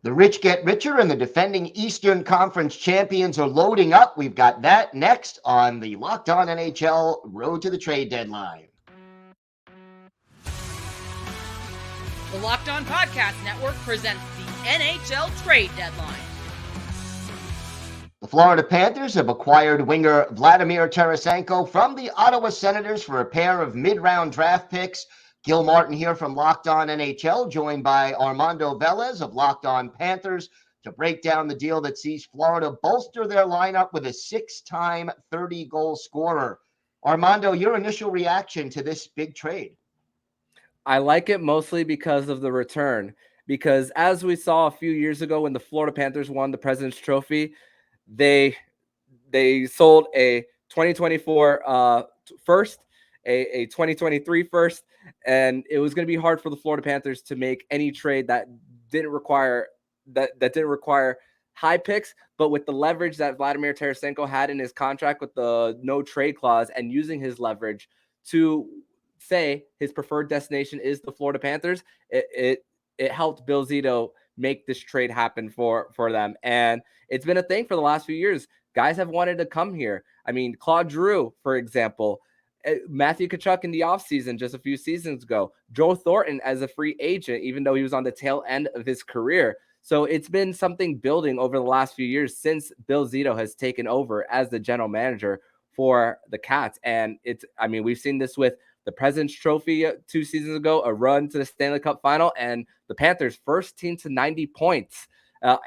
The rich get richer, and the defending Eastern Conference champions are loading up. We've got that next on the Locked On NHL Road to the Trade Deadline. The Locked On Podcast Network presents the NHL Trade Deadline. The Florida Panthers have acquired winger Vladimir Tarasenko from the Ottawa Senators for a pair of mid-round draft picks. Gil Martin here from Locked On NHL, joined by Armando Velez of Locked On Panthers to break down the deal that sees Florida bolster their lineup with a 6-time 30-goal scorer. Armando, your initial reaction to this big trade? I like it mostly because of the return. Because as we saw a few years ago when the Florida Panthers won the President's Trophy, they sold a 2024 first, a 2023 first, and it was going to be hard for the Florida Panthers to make any trade that didn't require high picks. But with the leverage that Vladimir Tarasenko had in his contract with the no trade clause, and using his leverage to say his preferred destination is the Florida Panthers, it helped Bill Zito make this trade happen for them. And it's been a thing for the last few years. Guys have wanted to come here. I mean, Claude Giroux, for example, Matthew Tkachuk in the offseason just a few seasons ago, Joe Thornton as a free agent, even though he was on the tail end of his career. So it's been something building over the last few years since Bill Zito has taken over as the general manager for the Cats. And we've seen this with the President's Trophy 2 seasons ago, a run to the Stanley Cup final, and the Panthers' first team to 90 points,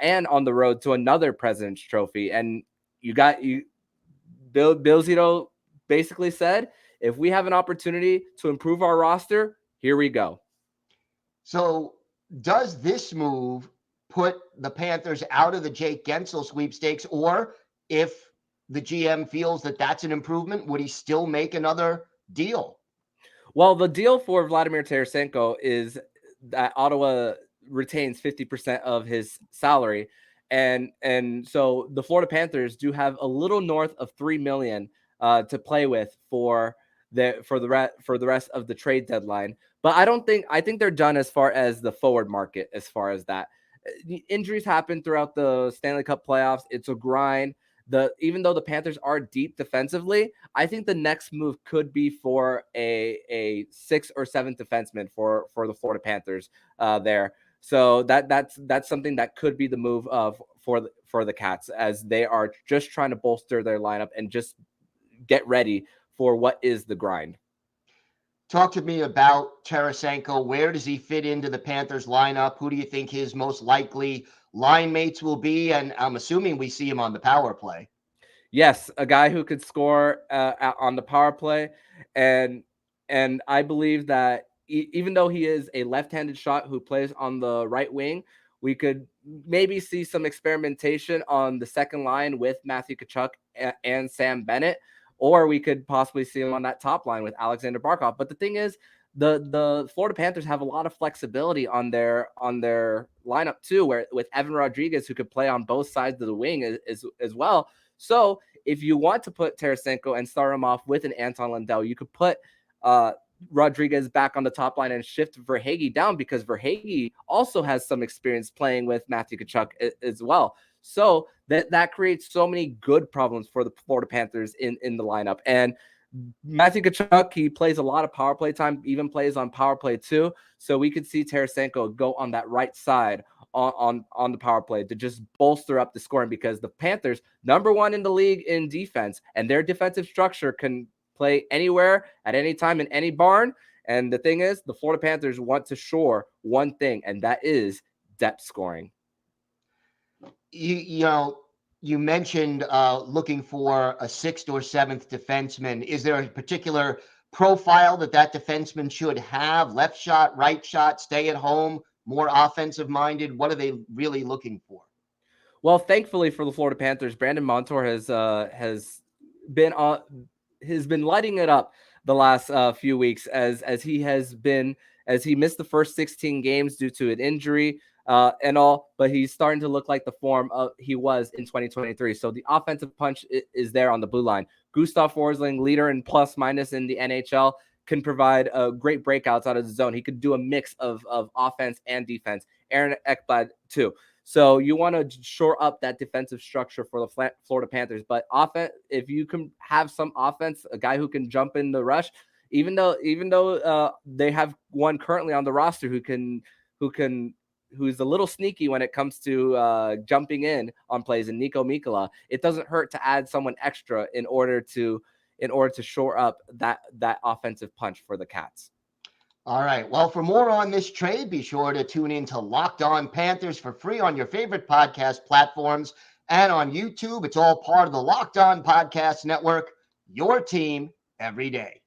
and on the road to another President's Trophy. And Bill Zito basically said, if we have an opportunity to improve our roster, here we go. So does this move put the Panthers out of the Jake Gensel sweepstakes, or if the GM feels that that's an improvement, would he still make another deal? Well, the deal for Vladimir Tarasenko is that Ottawa retains 50% of his salary. And so the Florida Panthers do have a little north of $3 million to play with for the rest of the trade deadline. But I think they're done as far as the forward market, as far as that. Injuries happen throughout the Stanley Cup playoffs. It's a grind. Even though the Panthers are deep defensively, I think the next move could be for a 6th or 7th defenseman for the Florida Panthers there. So that's something that could be the move for the Cats, as they are just trying to bolster their lineup and just get ready for what is the grind. Talk to me about Tarasenko. Where does he fit into the Panthers lineup? Who do you think his most likely line mates will be? And I'm assuming we see him on the power play. Yes, a guy who could score on the power play. And I believe that even though he is a left-handed shot who plays on the right wing, we could maybe see some experimentation on the second line with Matthew Tkachuk and Sam Bennett, or we could possibly see him on that top line with Alexander Barkov. But the thing is, the Florida Panthers have a lot of flexibility on their lineup too, where with Evan Rodriguez, who could play on both sides of the wing as well. So if you want to put Tarasenko and start him off with an Anton Lundell, you could put Rodriguez back on the top line and shift Verhaeghe down, because Verhaeghe also has some experience playing with Matthew Tkachuk as well. So that creates so many good problems for the Florida Panthers in the lineup. And Matthew Tkachuk, he plays a lot of power play time, even plays on power play too. So we could see Tarasenko go on that right side on the power play to just bolster up the scoring, because the Panthers, number 1 in the league in defense, and their defensive structure can play anywhere at any time in any barn. And the thing is, the Florida Panthers want to shore one thing, and that is depth scoring. You mentioned looking for a 6th or 7th defenseman. Is there a particular profile that defenseman should have? Left shot, right shot, stay at home, more offensive minded? What are they really looking for? Well, thankfully for the Florida Panthers, Brandon Montour has been lighting it up the last few weeks, as he missed the first 16 games due to an injury and all, but he's starting to look like the form he was in 2023. So the offensive punch is there on the blue line. Gustav Forsling, leader in plus minus in the NHL, can provide great breakouts out of the zone. He could do a mix of offense and defense. Aaron Ekblad too. So you want to shore up that defensive structure for the Florida Panthers. But offense, if you can have some offense, a guy who can jump in the rush, even though they have one currently on the roster who's a little sneaky when it comes to jumping in on plays, and Nico Mikkola, it doesn't hurt to add someone extra in order to shore up that offensive punch for the Cats. All right. Well, for more on this trade, be sure to tune in to Locked On Panthers for free on your favorite podcast platforms and on YouTube. It's all part of the Locked On Podcast Network, your team every day.